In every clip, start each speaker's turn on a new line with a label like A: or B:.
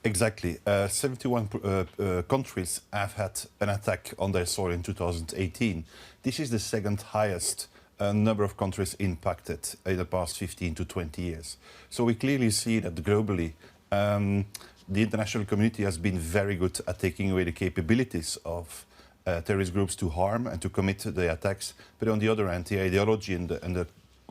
A: Exactly. 71 countries have had an attack on their soil in 2018. This is the second highest number of countries impacted in the past 15 to 20 years. So we clearly see that globally, the international community has been very good at taking away the capabilities of terrorist groups to harm and to commit the attacks. But on the other hand, the ideology and the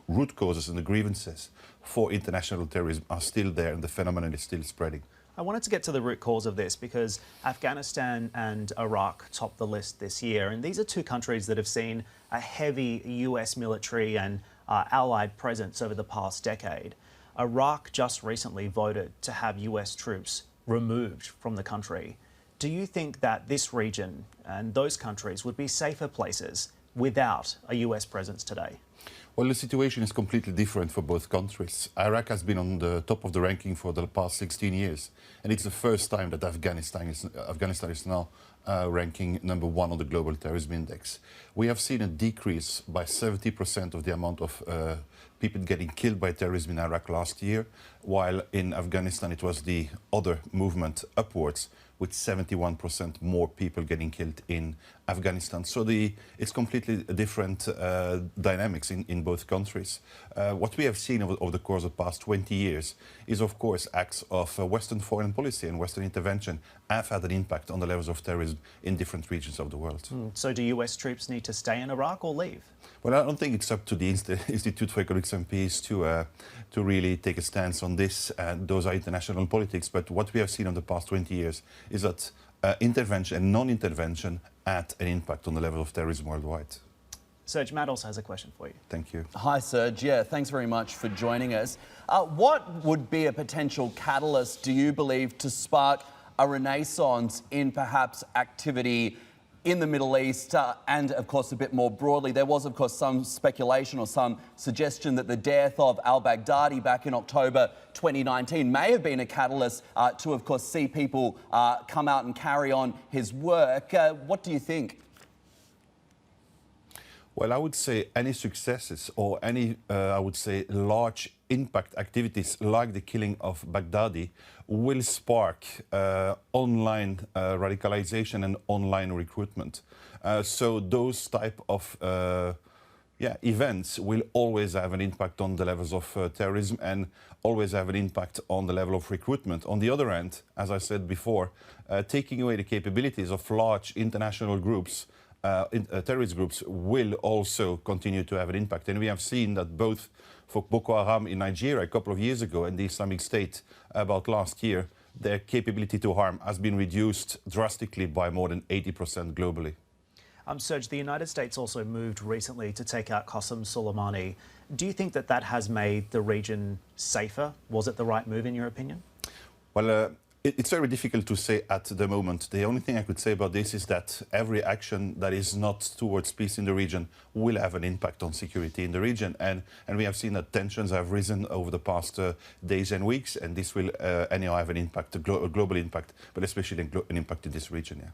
A: root causes and the grievances for international terrorism are still there, and the phenomenon is still spreading.
B: I wanted to get to the root cause of this because Afghanistan and Iraq topped the list this year, and these are two countries that have seen a heavy US military and allied presence over the past decade. Iraq just recently voted to have US troops removed from the country. Do you think that this region and those countries would be safer places without a US presence today?
A: Well, the situation is completely different for both countries. Iraq has been on the top of the ranking for the past 16 years, and it's the first time that Afghanistan is now ranking #1 on the Global Terrorism Index. We have seen a decrease by 70% of the amount of people getting killed by terrorism in Iraq last year, while in Afghanistan it was the other movement upwards, with 71% more people getting killed in Afghanistan. So it's completely different dynamics in both countries. What we have seen over the course of the past 20 years is, of course, acts of Western foreign policy and Western intervention have had an impact on the levels of terrorism in different regions of the world.
B: So do US troops need to stay in Iraq or leave?
A: Well, I don't think it's up to the Institute for Economics and Peace to really take a stance on this. Those are international politics. But what we have seen in the past 20 years is that intervention and non-intervention had an impact on the level of terrorism worldwide.
B: Serge, Matt also has a question for you.
A: Thank you.
C: Hi, Serge. Yeah, thanks very much for joining us. What would be a potential catalyst, do you believe, to spark a renaissance in perhaps activity in the Middle East and, of course, a bit more broadly? There was, of course, some speculation or some suggestion that the death of al-Baghdadi back in October 2019 may have been a catalyst to, of course, see people come out and carry on his work. What do you think?
A: Well, I would say any successes or any, I would say, large impact activities like the killing of Baghdadi will spark online radicalization and online recruitment. So those type of events will always have an impact on the levels of terrorism and always have an impact on the level of recruitment. On the other hand, as I said before, taking away the capabilities of large international groups, terrorist groups will also continue to have an impact. And we have seen that both for Boko Haram in Nigeria a couple of years ago and the Islamic State about last year, their capability to harm has been reduced drastically by more than 80% globally.
B: Serge, the United States also moved recently to take out Qasem Soleimani. Do you think that that has made the region safer? Was it the right move, in your opinion?
A: Well, it's very difficult to say at the moment. The only thing I could say about this is that every action that is not towards peace in the region will have an impact on security in the region. And we have seen that tensions have risen over the past days and weeks, and this will anyhow have an impact, a global impact, but especially an impact in this region. Yeah.